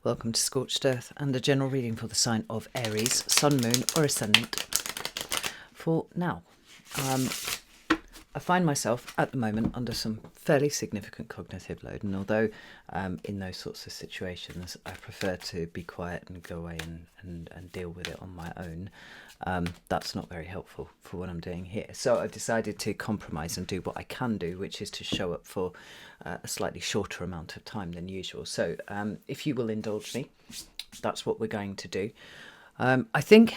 Welcome to Scorched Earth and a general reading for the sign of Aries, Sun, Moon or Ascendant for now. I find myself at the moment under some fairly significant cognitive load, and although in those sorts of situations I prefer to be quiet and go away and deal with it on my own, that's not very helpful for what I'm doing here. So I've decided to compromise and do what I can do, which is to show up for a slightly shorter amount of time than usual. So if you will indulge me, that's what we're going to do. I think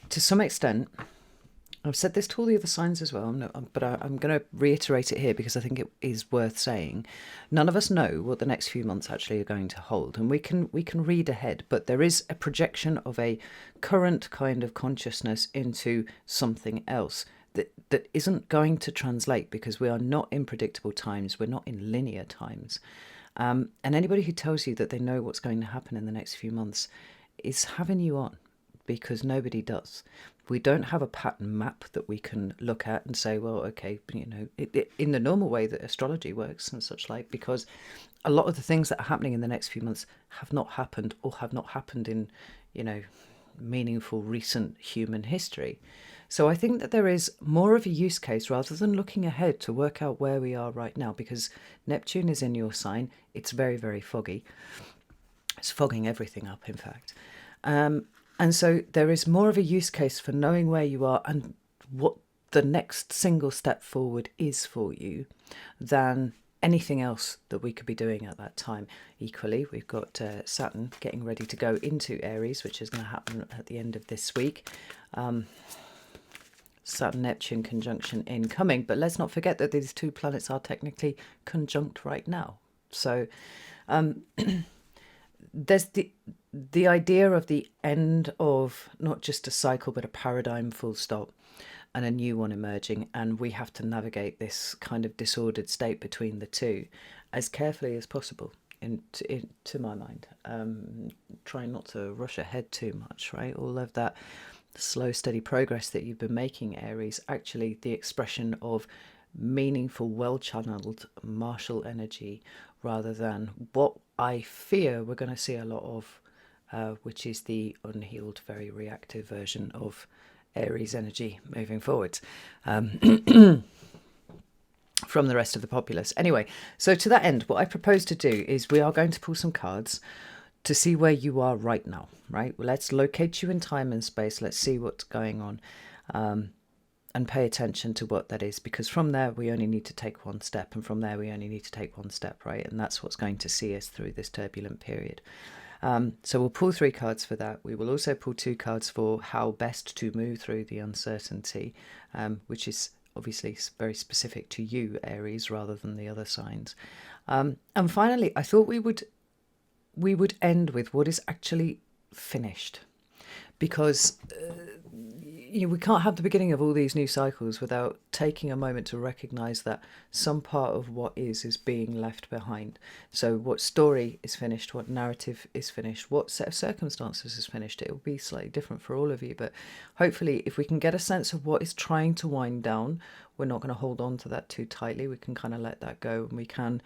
to some extent, I've said this to all the other signs as well, but I'm going to reiterate it here because I think it is worth saying. None of us know what the next few months actually are going to hold, and we can read ahead, but there is a projection of a current kind of consciousness into something else that isn't going to translate, because we are not in predictable times, we're not in linear times. And anybody who tells you that they know what's going to happen in the next few months is having you on, because nobody does. We don't have a pattern map that we can look at and say, well, okay, in the normal way that astrology works and such like, because a lot of the things that are happening in the next few months have not happened, or have not happened in, meaningful recent human history. So I think that there is more of a use case rather than looking ahead to work out where we are right now, because Neptune is in your sign. It's very, very foggy. It's fogging everything up, in fact. And so there is more of a use case for knowing where you are and what the next single step forward is for you than anything else that we could be doing at that time. Equally, we've got Saturn getting ready to go into Aries, which is going to happen at the end of this week. Saturn-Neptune conjunction incoming, but let's not forget that these two planets are technically conjunct right now. So there's the idea of the end of not just a cycle but a paradigm, full stop, and a new one emerging, and we have to navigate this kind of disordered state between the two as carefully as possible, to my mind. Trying not to rush ahead too much, right? All of that slow, steady progress that you've been making, Aries, actually the expression of meaningful, well-channeled martial energy, rather than what I fear we're going to see a lot of, which is the unhealed, very reactive version of Aries energy moving forwards from the rest of the populace. Anyway, so to that end, what I propose to do is we are going to pull some cards to see where you are right now, right? Well, let's locate you in time and space. Let's see what's going on, and pay attention to what that is, because from there we only need to take one step, and from there we only need to take one step, right? And that's what's going to see us through this turbulent period. So we'll pull 3 cards for that. We will also pull 2 cards for how best to move through the uncertainty, which is obviously very specific to you, Aries, rather than the other signs. And finally, I thought we would end with what is actually finished, because we can't have the beginning of all these new cycles without taking a moment to recognize that some part of what is being left behind. So what story is finished, what narrative is finished, what set of circumstances is finished. It will be slightly different for all of you, but hopefully if we can get a sense of what is trying to wind down, we're not going to hold on to that too tightly. We can kind of let that go, and we can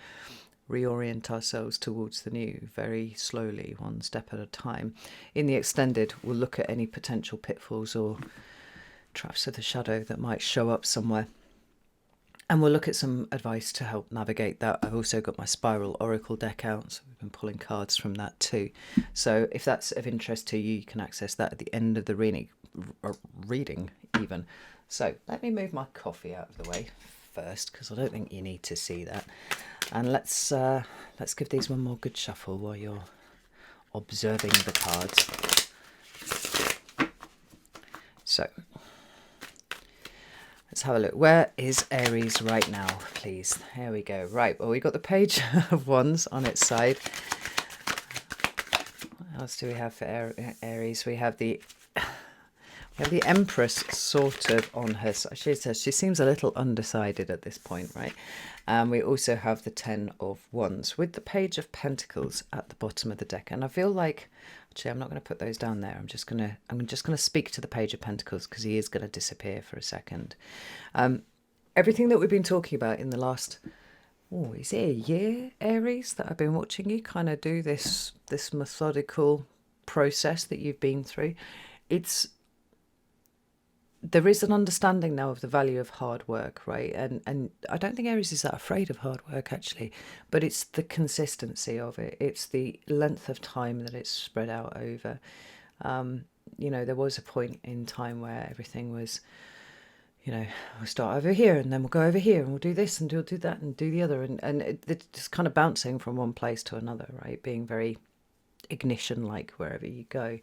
reorient ourselves towards the new very slowly, one step at a time. In the extended, we'll look at any potential pitfalls or traps of the shadow that might show up somewhere, and we'll look at some advice to help navigate that. I've also got my Spiral Oracle deck out, so we've been pulling cards from that too. So if that's of interest to you, you can access that at the end of the reading even. So let me move my coffee out of the way first, because I don't think you need to see that. And let's give these one more good shuffle while you're observing the cards. So let's have a look. Where is Aries right now, please? Here we go. Right, well, we got the Page of Wands on its side. What else do we have for Aries? We have the Empress sort of on her side. She seems a little undecided at this point, right? We also have the Ten of Wands with the Page of Pentacles at the bottom of the deck. And I feel like, actually, I'm not going to put those down there. I'm just going to speak to the Page of Pentacles, because he is going to disappear for a second. Everything that we've been talking about in the last oh, is it a year, Aries, that I've been watching you kind of do this methodical process that you've been through. There is an understanding now of the value of hard work, right? And I don't think Aries is that afraid of hard work, actually, but it's the consistency of it. It's the length of time that it's spread out over. There was a point in time where everything was, we'll start over here and then we'll go over here and we'll do this and we'll do that and do the other. And it's just kind of bouncing from one place to another, right? Being very ignition-like wherever you go.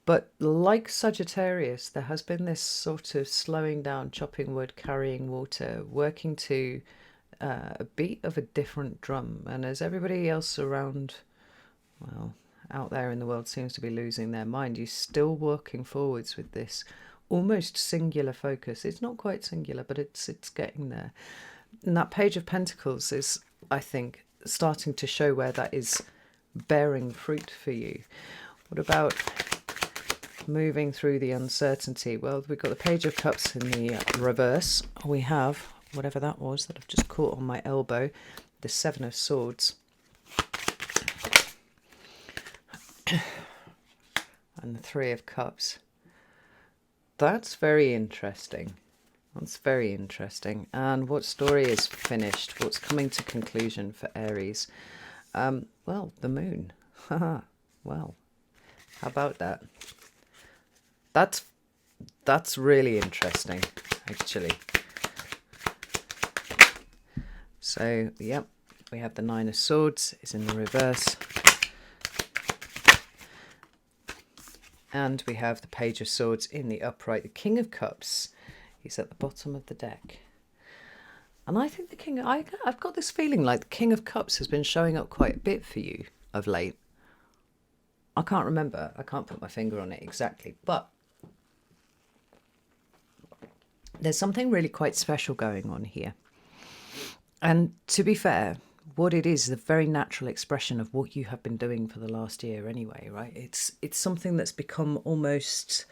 But like Sagittarius, there has been this sort of slowing down, chopping wood, carrying water, working to a beat of a different drum. And as everybody else around, well, out there in the world seems to be losing their mind, you're still working forwards with this almost singular focus. It's not quite singular, but it's getting there. And that Page of Pentacles is, I think, starting to show where that is bearing fruit for you. What about moving through the uncertainty? Well, we've got the Page of Cups in the reverse. We have, whatever that was that I've just caught on my elbow, the Seven of Swords. And the Three of Cups. That's very interesting. That's very interesting. And what story is finished? What's coming to conclusion for Aries? Well, the moon. Well, how about that? That's really interesting, actually. So, yep, we have the Nine of Swords is in the reverse. And we have the Page of Swords in the upright. The King of Cups is at the bottom of the deck. And I think I've got this feeling like the King of Cups has been showing up quite a bit for you of late. I can't remember. I can't put my finger on it exactly. But there's something really quite special going on here. And to be fair, what it is a very natural expression of what you have been doing for the last year anyway, right? It's something that's become almost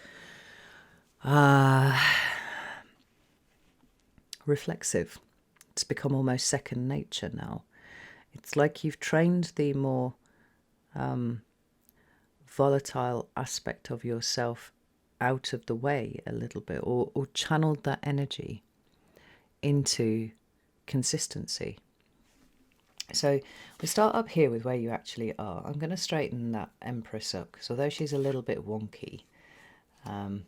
reflexive. It's become almost second nature now. It's like you've trained the more volatile aspect of yourself out of the way a little bit, or channeled that energy into consistency. So we start up here with where you actually are. I'm going to straighten that Empress up, because although she's a little bit wonky, and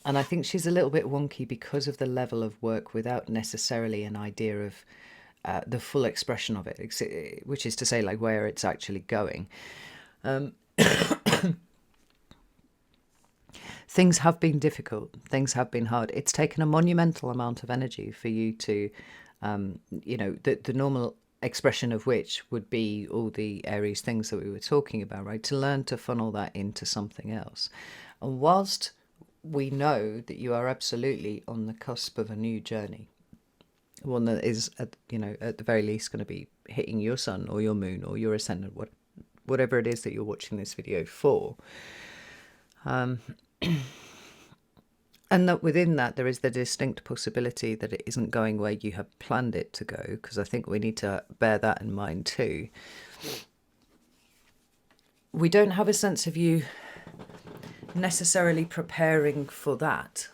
I think she's a little bit wonky because of the level of work without necessarily an idea of the full expression of it, which is to say, like, where it's actually going. Things have been difficult. Things have been hard. It's taken a monumental amount of energy for you to, the normal expression of which would be all the Aries things that we were talking about, right? To learn to funnel that into something else. And whilst we know that you are absolutely on the cusp of a new journey, one that is, at the very least going to be hitting your sun or your moon or your ascendant, whatever it is that you're watching this video for. And that within that there is the distinct possibility that it isn't going where you have planned it to go, because I think we need to bear that in mind too. We don't have a sense of you necessarily preparing for that,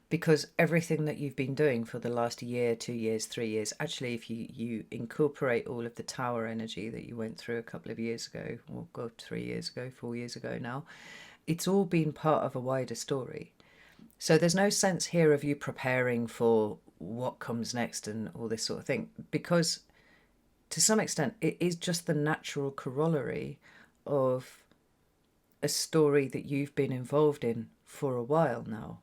because everything that you've been doing for the last year, 2 years, 3 years, actually, if you incorporate all of the tower energy that you went through a couple of years ago, or God, 3 years ago, 4 years ago now, it's all been part of a wider story. So there's no sense here of you preparing for what comes next and all this sort of thing, because to some extent it is just the natural corollary of a story that you've been involved in for a while now.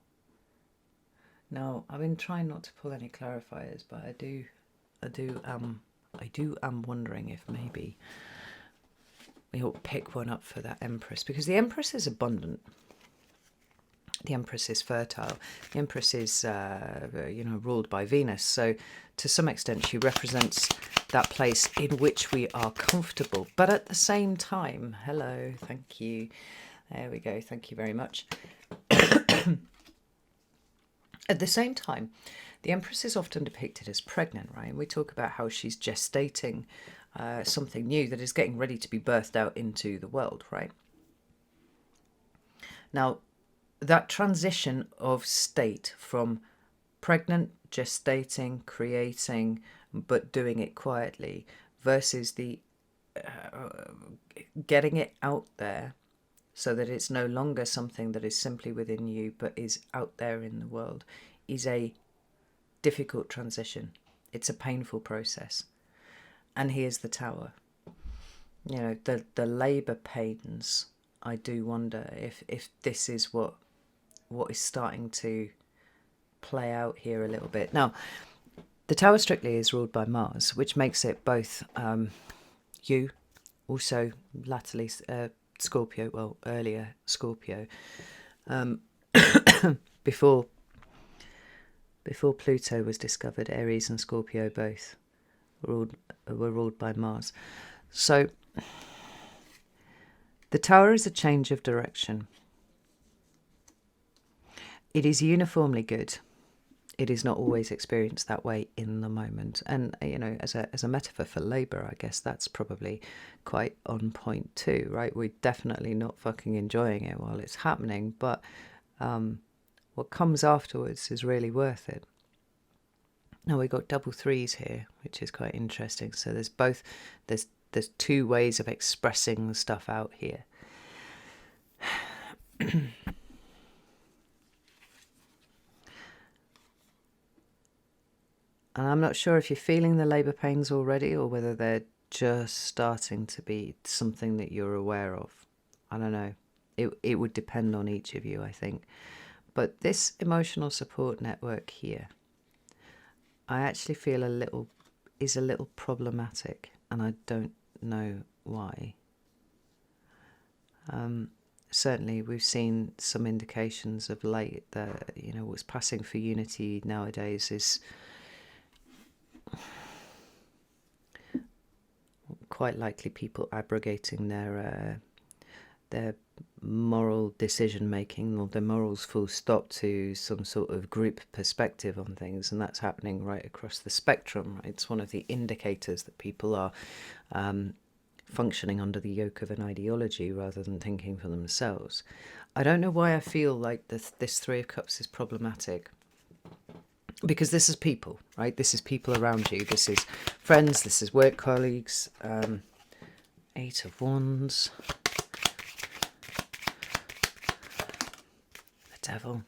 Now, I've been trying not to pull any clarifiers, but I am wondering if maybe we ought to pick one up for that Empress, because the Empress is abundant. The Empress is fertile. The Empress is, ruled by Venus. So to some extent, she represents that place in which we are comfortable. But at the same time, hello, thank you. There we go. Thank you very much. At the same time, the Empress is often depicted as pregnant, right? And we talk about how she's gestating something new that is getting ready to be birthed out into the world, right? Now, that transition of state from pregnant, gestating, creating, but doing it quietly, versus the getting it out there so that it's no longer something that is simply within you but is out there in the world, is a difficult transition. It's a painful process. And here's the Tower. You know, the labour pains, I do wonder if this is what is starting to play out here a little bit. Now, the Tower strictly is ruled by Mars, which makes it both you, also latterly Scorpio, well, earlier Scorpio, before Pluto was discovered, Aries and Scorpio both were ruled by Mars. So the Tower is a change of direction. It is uniformly good. It is not always experienced that way in the moment. And, you know, as a metaphor for labour, I guess that's probably quite on point too, right? We're definitely not fucking enjoying it while it's happening, but what comes afterwards is really worth it. Now we've got double threes here, which is quite interesting. So there's both, there's two ways of expressing the stuff out here. And I'm not sure if you're feeling the labour pains already or whether they're just starting to be something that you're aware of. I don't know. It would depend on each of you, I think. But this emotional support network here, I actually feel is a little problematic, and I don't know why. Certainly we've seen some indications of late that, you know, what's passing for unity nowadays is quite likely people abrogating their moral decision making, or their morals full stop, to some sort of group perspective on things, and that's happening right across the spectrum. Right? It's one of the indicators that people are functioning under the yoke of an ideology rather than thinking for themselves. I don't know why I feel like this Three of Cups is problematic. Because this is people, right? This is people around you. This is friends. This is work colleagues. Eight of Wands. The Devil.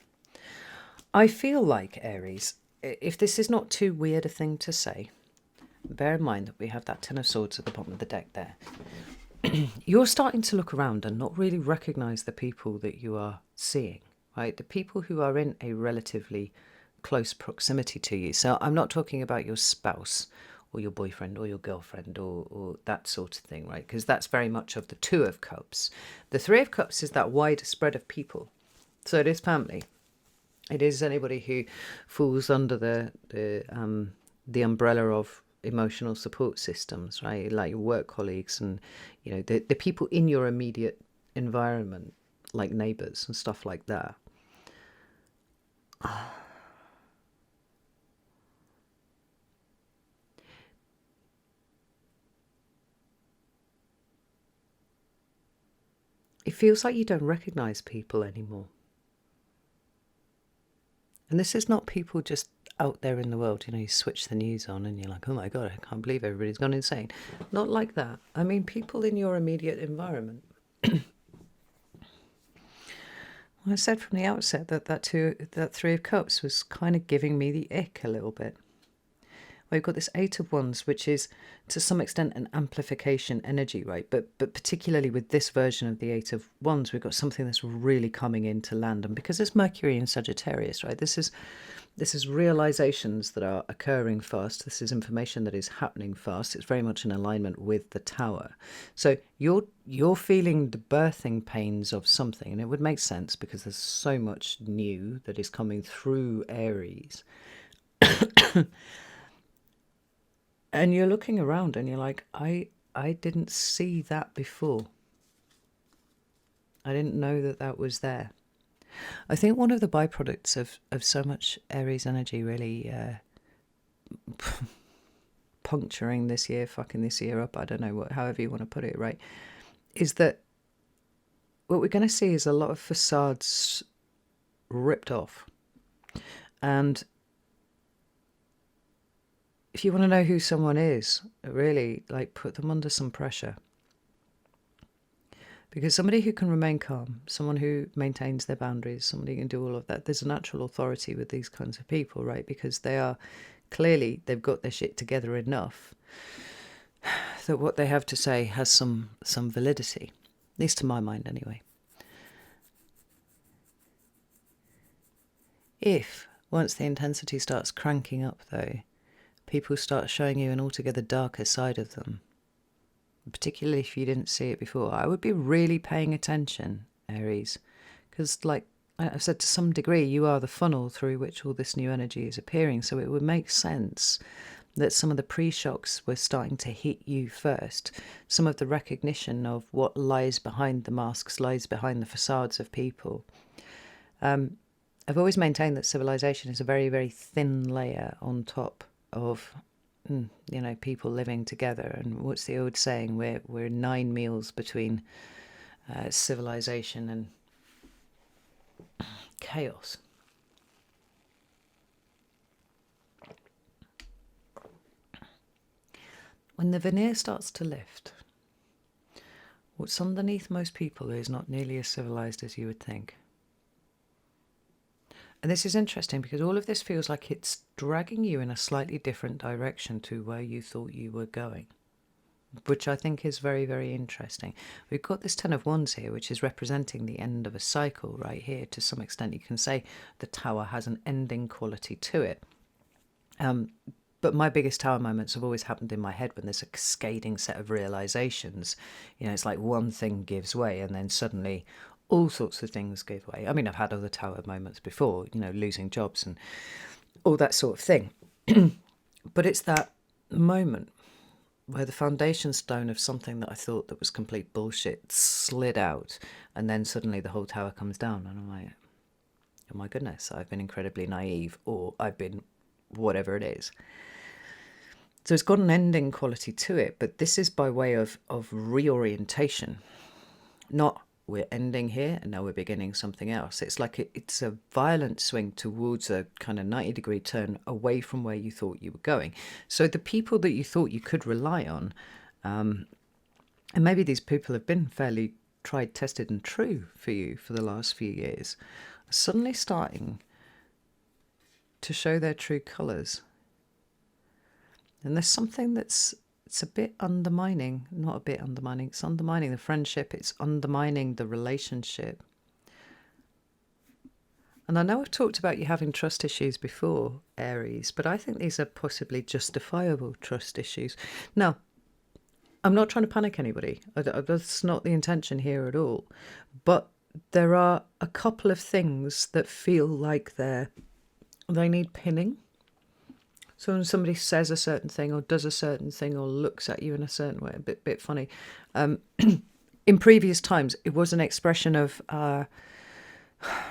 I feel like, Aries, if this is not too weird a thing to say, bear in mind that we have that Ten of Swords at the bottom of the deck there. You're starting to look around and not really recognise the people that you are seeing, right? The people who are in a relatively close proximity to you. So I'm not talking about your spouse or your boyfriend or your girlfriend or that sort of thing, right? Because that's very much of the Two of Cups. The Three of Cups is that wider spread of people. So it is family. It is anybody who falls under the umbrella of emotional support systems, right? Like your work colleagues and, you know, the people in your immediate environment, like neighbours and stuff like that. It feels like you don't recognise people anymore. And this is not people just out there in the world, you know, you switch the news on and you're like, oh my God, I can't believe everybody's gone insane. Not like that. I mean, people in your immediate environment. I said from the outset that Three of Cups was kind of giving me the ick a little bit. We've got this Eight of Wands, which is to some extent an amplification energy, right? But particularly with this version of the Eight of Wands, we've got something that's really coming into land. And because it's Mercury in Sagittarius, right? This is realizations that are occurring fast. This is information that is happening fast. It's very much in alignment with the Tower. So you're feeling the birthing pains of something, and it would make sense because there's so much new that is coming through Aries. And you're looking around and you're like, I didn't see that before. I didn't know that was there. I think one of the byproducts of so much Aries energy really puncturing this year, fucking this year up, I don't know, however you want to put it, right, is that what we're going to see is a lot of facades ripped off. And if you want to know who someone is, really, like, put them under some pressure. Because somebody who can remain calm, someone who maintains their boundaries, somebody who can do all of that, there's a natural authority with these kinds of people, right? Because they are clearly, they've got their shit together enough that what they have to say has some validity, at least to my mind anyway. If, once the intensity starts cranking up though, people start showing you an altogether darker side of them, particularly if you didn't see it before, I would be really paying attention, Aries, because, like I've said, to some degree you are the funnel through which all this new energy is appearing, so it would make sense that some of the pre-shocks were starting to hit you first. Some of the recognition of what lies behind the masks, lies behind the facades of people. I've always maintained that civilization is a very, very thin layer on top of, you know, people living together. And what's the old saying? We're 9 meals between civilization and chaos. When the veneer starts to lift, what's underneath most people is not nearly as civilized as you would think. And this is interesting because all of this feels like it's dragging you in a slightly different direction to where you thought you were going, which I think is very, very interesting. We've got this 10 of Wands here, which is representing the end of a cycle right here. To some extent, you can say the Tower has an ending quality to it. But my biggest Tower moments have always happened in my head when there's a cascading set of realizations. You know, it's like one thing gives way and then suddenly all sorts of things give way. I mean, I've had other Tower moments before, you know, losing jobs and all that sort of thing. But it's that moment where the foundation stone of something that I thought that was complete bullshit slid out, and then suddenly the whole tower comes down, and I'm like, oh my goodness, I've been incredibly naive, or I've been whatever it is. So it's got an ending quality to it, but this is by way of reorientation, not we're ending here and now we're beginning something else. It's like it's a violent swing towards a kind of 90-degree turn away from where you thought you were going. So the people that you thought you could rely on, and maybe these people have been fairly tried, tested and true for you for the last few years, are suddenly starting to show their true colours. And there's something it's a bit undermining, not a bit undermining, it's undermining the friendship, it's undermining the relationship. And I know I've talked about you having trust issues before, Aries, but I think these are possibly justifiable trust issues. Now, I'm not trying to panic anybody. That's not the intention here at all. But there are a couple of things that feel like they need pinning. So when somebody says a certain thing or does a certain thing or looks at you in a certain way, a bit funny. In previous times, it was an expression of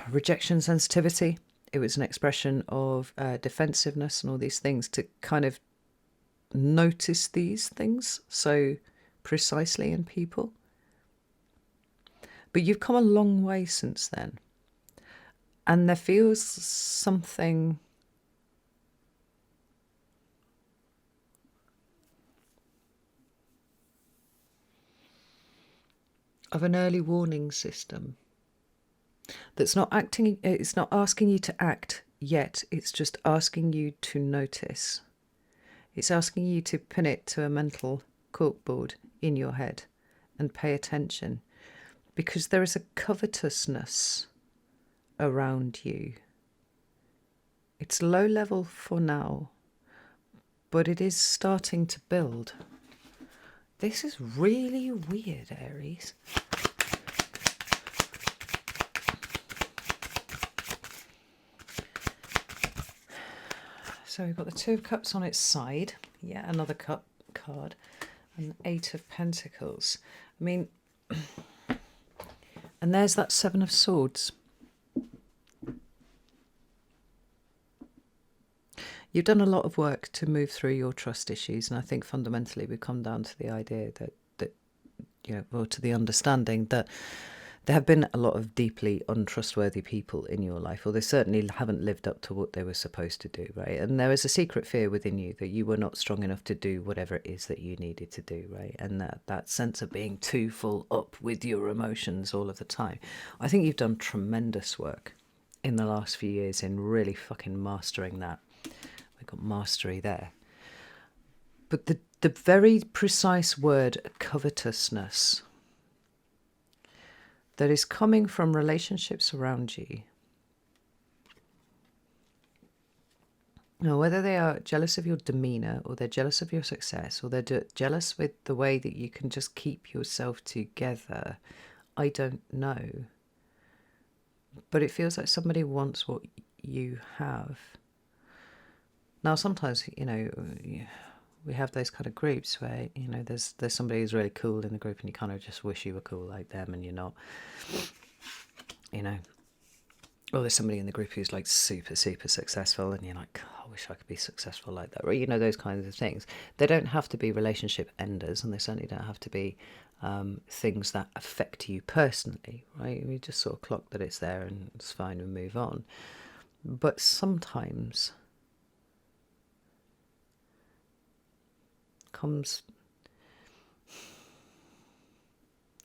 rejection sensitivity. It was an expression of defensiveness and all these things, to kind of notice these things so precisely in people. But you've come a long way since then. And there feels something of an early warning system that's not acting, it's not asking you to act yet, it's just asking you to notice. It's asking you to pin it to a mental corkboard in your head and pay attention, because there is a covetousness around you. It's low level for now, but it is starting to build. This is really weird, Aries. So we've got the Two of Cups on its side, yet another cup card, and the Eight of Pentacles. I mean, and there's that Seven of Swords. You've done a lot of work to move through your trust issues, and I think fundamentally we come down to the idea that or to the understanding that there have been a lot of deeply untrustworthy people in your life, or they certainly haven't lived up to what they were supposed to do, right? And there is a secret fear within you that you were not strong enough to do whatever it is that you needed to do, right? And that sense of being too full up with your emotions all of the time. I think you've done tremendous work in the last few years in really fucking mastering that. We've got mastery there. But the very precise word covetousness that is coming from relationships around you, now, whether they are jealous of your demeanor, or they're jealous of your success, or they're jealous with the way that you can just keep yourself together, I don't know. But it feels like somebody wants what you have. Now, sometimes, we have those kind of groups where, there's somebody who's really cool in the group and you kind of just wish you were cool like them and you're not, or there's somebody in the group who's like super, super successful and you're like, oh, I wish I could be successful like that. Or, those kinds of things. They don't have to be relationship enders, and they certainly don't have to be things that affect you personally, right? We just sort of clock that it's there and it's fine and move on. But sometimes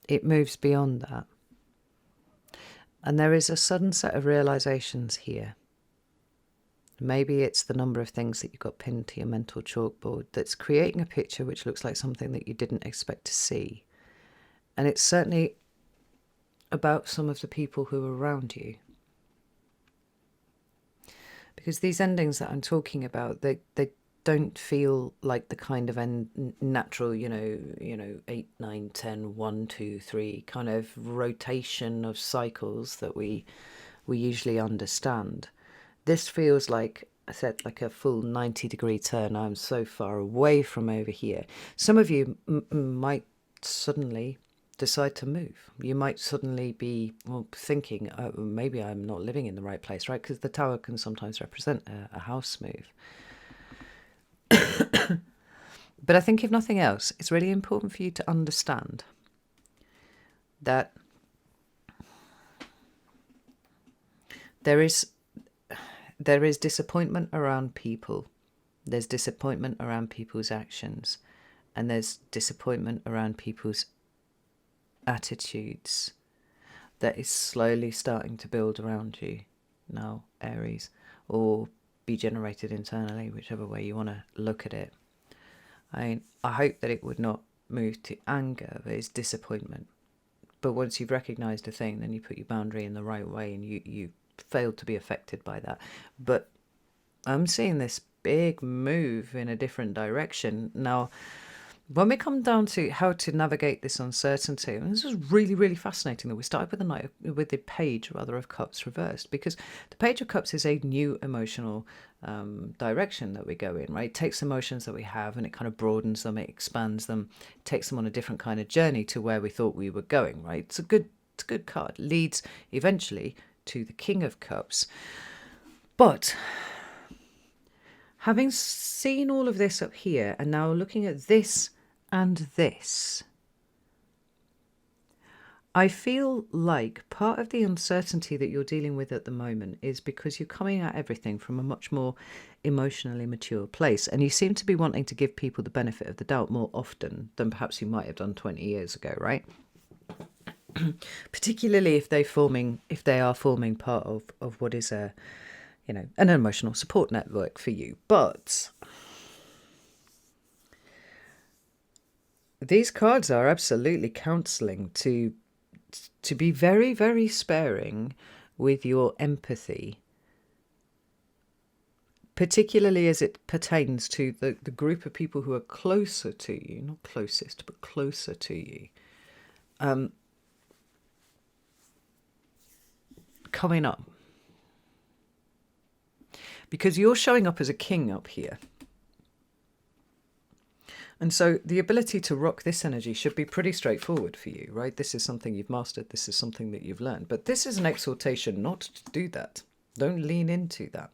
it moves beyond that. And there is a sudden set of realizations here. Maybe it's the number of things that you've got pinned to your mental chalkboard that's creating a picture which looks like something that you didn't expect to see. And it's certainly about some of the people who are around you. Because these endings that I'm talking about, they don't feel like the kind of natural, 8, 9, 10, 1, 2, 3 kind of rotation of cycles that we usually understand. This feels like, I said, like a full 90-degree turn. I'm so far away from over here. Some of you might suddenly decide to move. You might suddenly be thinking, oh, maybe I'm not living in the right place, right? Because the tower can sometimes represent a house move. But I think if nothing else, it's really important for you to understand that there is disappointment around people. There's disappointment around people's actions. And there's disappointment around people's attitudes that is slowly starting to build around you now, Aries, or be generated internally, whichever way you want to look at it. I hope that it would not move to anger, but it's disappointment. But once you've recognised a thing, then you put your boundary in the right way and you failed to be affected by that. But I'm seeing this big move in a different direction. Now, when we come down to how to navigate this uncertainty, and this is really, really fascinating that we started with the Page of Cups reversed, because the Page of Cups is a new emotional direction that we go in, right? It takes emotions that we have and it kind of broadens them, it expands them, it takes them on a different kind of journey to where we thought we were going, right? It's a good card. It leads eventually to the King of Cups. But having seen all of this up here and now looking at this and this, I feel like part of the uncertainty that you're dealing with at the moment is because you're coming at everything from a much more emotionally mature place, and you seem to be wanting to give people the benefit of the doubt more often than perhaps you might have done 20 years ago, right? Particularly if they are forming part of what is an emotional support network for you. But these cards are absolutely counselling to be very, very sparing with your empathy, particularly as it pertains to the group of people who are closer to you, not closest, but closer to you, coming up. Because you're showing up as a king up here. And so the ability to rock this energy should be pretty straightforward for you, right? This is something you've mastered. This is something that you've learned. But this is an exhortation not to do that. Don't lean into that.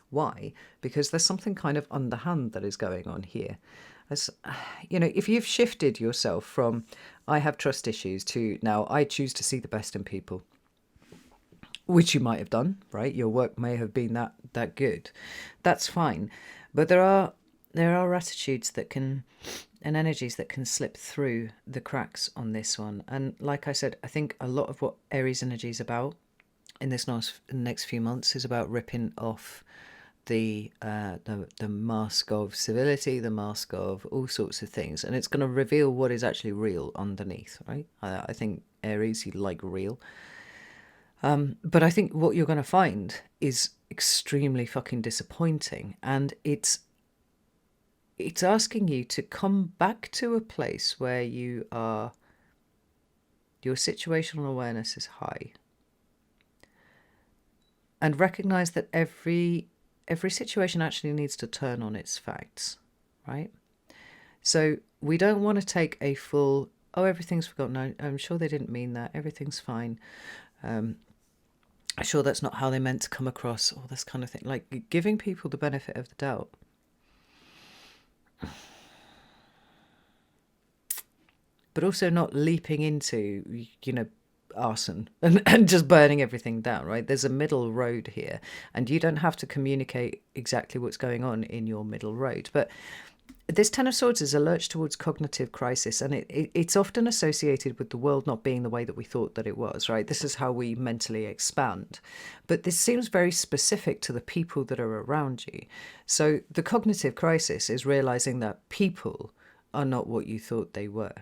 Why? Because there's something kind of underhand that is going on here. As you know, if you've shifted yourself from I have trust issues to now I choose to see the best in people, which you might have done, right? Your work may have been that good. That's fine. But there are attitudes that can, and energies that can slip through the cracks on this one. And like I said, I think a lot of what Aries energy is about in this next few months is about ripping off the mask of civility, the mask of all sorts of things, and it's going to reveal what is actually real underneath, right? I think Aries, you like real. But I think what you're going to find is extremely fucking disappointing, and it's asking you to come back to a place where your situational awareness is high, and recognize that every situation actually needs to turn on its facts, right? So we don't want to take a full, oh, everything's forgotten. I'm sure they didn't mean that. Everything's fine. I'm sure that's not how they meant to come across, all this kind of thing. Like giving people the benefit of the doubt. But also not leaping into, arson and just burning everything down, right? There's a middle road here, and you don't have to communicate exactly what's going on in your middle road. But this Ten of Swords is a lurch towards cognitive crisis, and it's often associated with the world not being the way that we thought that it was, right? This is how we mentally expand. But this seems very specific to the people that are around you. So the cognitive crisis is realizing that people are not what you thought they were.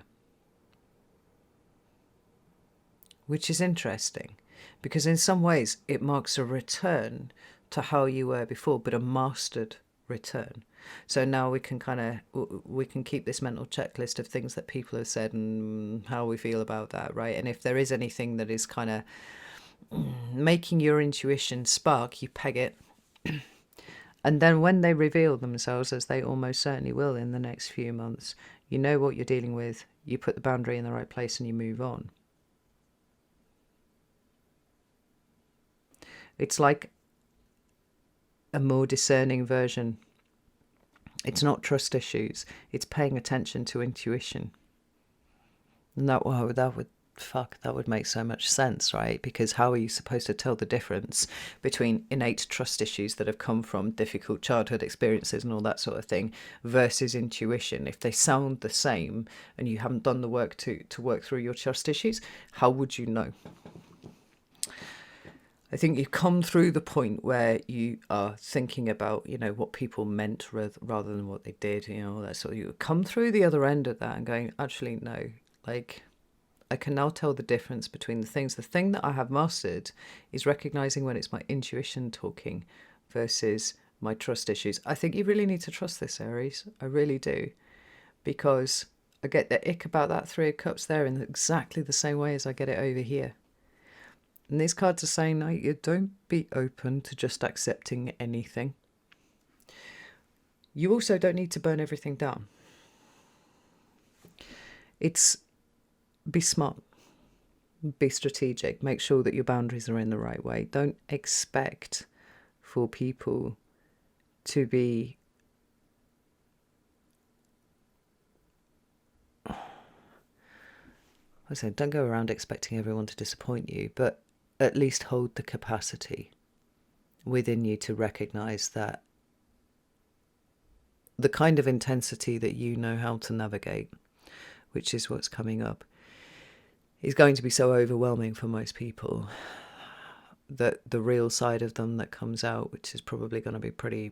Which is interesting, because in some ways it marks a return to how you were before, but a mastered return. So now we can keep this mental checklist of things that people have said and how we feel about that, right? And if there is anything that is kind of making your intuition spark, you peg it. And then when they reveal themselves, as they almost certainly will in the next few months, you know what you're dealing with, you put the boundary in the right place and you move on. It's like a more discerning version. It's not trust issues. It's paying attention to intuition. And that would make so much sense, right? Because how are you supposed to tell the difference between innate trust issues that have come from difficult childhood experiences and all that sort of thing versus intuition? If they sound the same and you haven't done the work to work through your trust issues, how would you know? I think you've come through the point where you are thinking about, what people meant rather than what they did, that sort of, you come through the other end of that and going, actually, no, like, I can now tell the difference between the things. The thing that I have mastered is recognizing when it's my intuition talking versus my trust issues. I think you really need to trust this, Aries. I really do. Because I get the ick about that Three of Cups there in exactly the same way as I get it over here. And these cards are saying, no, you don't be open to just accepting anything. You also don't need to burn everything down. It's be smart, be strategic, make sure that your boundaries are in the right way. Don't expect for people to be don't go around expecting everyone to disappoint you, but at least hold the capacity within you to recognize that the kind of intensity that you know how to navigate, which is what's coming up, is going to be so overwhelming for most people that the real side of them that comes out, which is probably going to be pretty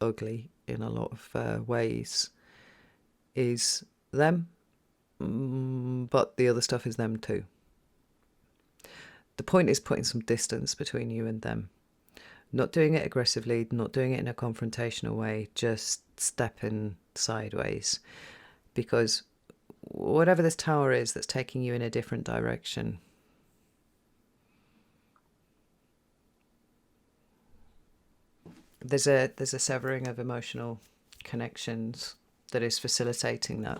ugly in a lot of ways, is them, but the other stuff is them too. The point is putting some distance between you and them. Not doing it aggressively, not doing it in a confrontational way, just stepping sideways. Because whatever this tower is that's taking you in a different direction, there's a severing of emotional connections that is facilitating that.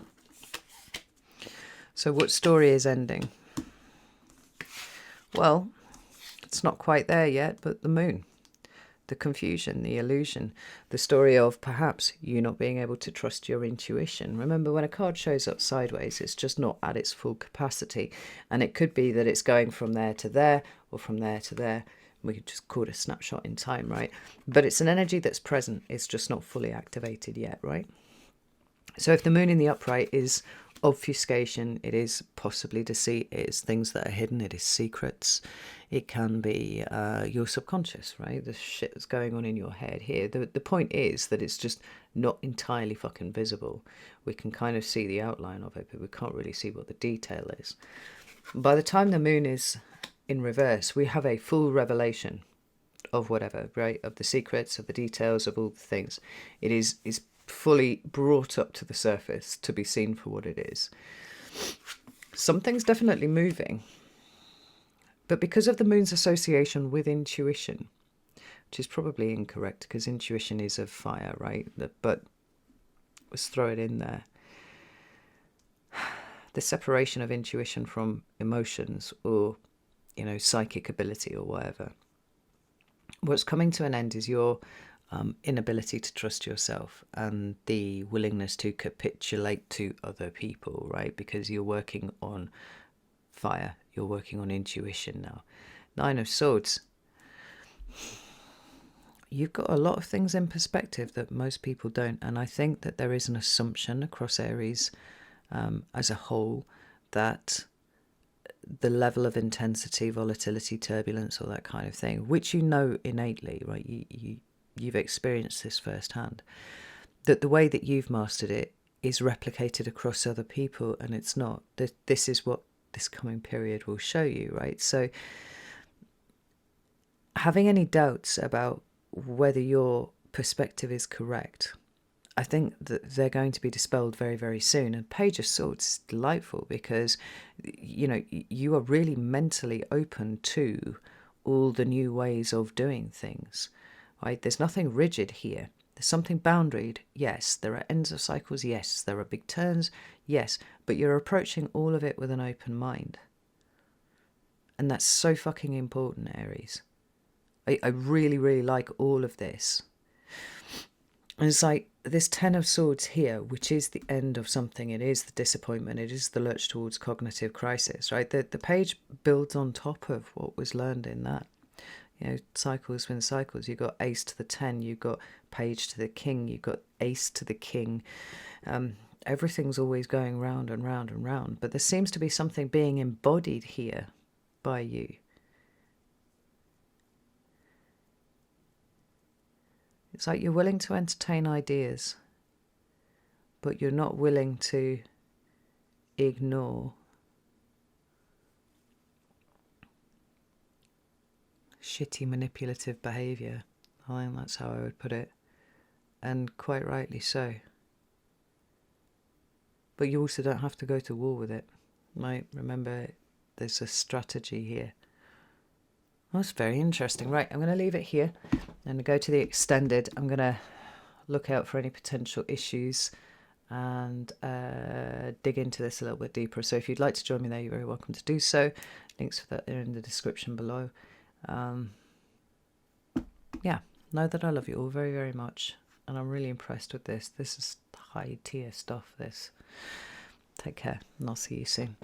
So what story is ending? Well, it's not quite there yet, but the moon. the confusion, the illusion, the story of perhaps you not being able to trust your intuition. Remember, when a card shows up sideways, it's just not at its full capacity. And it could be that it's going from there to there or from there to there. We could just call it a snapshot in time, right? But it's an energy that's present. It's just not fully activated yet, right? So if the moon in the upright is obfuscation, it is possibly deceit, it is things that are hidden, it is secrets, it can be your subconscious, right? The shit that's going on in your head here. The point is that it's just not entirely fucking visible. We can kind of see the outline of it, but we can't really see what the detail is. By the time the moon is in reverse, we have a full revelation of whatever, right? Of the secrets, of the details, of all the things. It is fully brought up to the surface to be seen for what it is. Something's definitely moving. But because of the moon's association with intuition, which is probably incorrect because intuition is of fire, right? But let's throw it in there. The separation of intuition from emotions or, psychic ability or whatever. What's coming to an end is your inability to trust yourself and the willingness to capitulate to other people, right? Because you're working on fire, you're working on intuition now. Nine of Swords. You've got a lot of things in perspective that most people don't, and I think that there is an assumption across Aries as a whole that the level of intensity, volatility, turbulence, all that kind of thing, which innately, right? You've experienced this firsthand, that the way that you've mastered it is replicated across other people, and it's not. This is what this coming period will show you, right? So having any doubts about whether your perspective is correct, I think that they're going to be dispelled very, very soon. And Page of Swords is delightful because, you are really mentally open to all the new ways of doing things, right? There's nothing rigid here. There's something boundaried, yes. There are ends of cycles, yes. There are big turns, yes. But you're approaching all of it with an open mind. And that's so fucking important, Aries. I really, really like all of this. And it's like this Ten of Swords here, which is the end of something. It is the disappointment. It is the lurch towards cognitive crisis, right? The page builds on top of what was learned in that. Cycles within cycles. You've got Ace to the 10. You've got Page to the King. You've got Ace to the King. Everything's always going round and round and round. But there seems to be something being embodied here by you. It's like you're willing to entertain ideas, but you're not willing to ignore shitty manipulative behaviour. I think that's how I would put it. And quite rightly so. But you also don't have to go to war with it. Right? Remember, there's a strategy here. That's very interesting. Right, I'm going to leave it here. I'm going to go to the extended. I'm going to look out for any potential issues and dig into this a little bit deeper. So if you'd like to join me there, you're very welcome to do so. Links for that are in the description below. Yeah, know that I love you all very, very much. And I'm really impressed with this. This is high tier stuff, this. Take care, and I'll see you soon.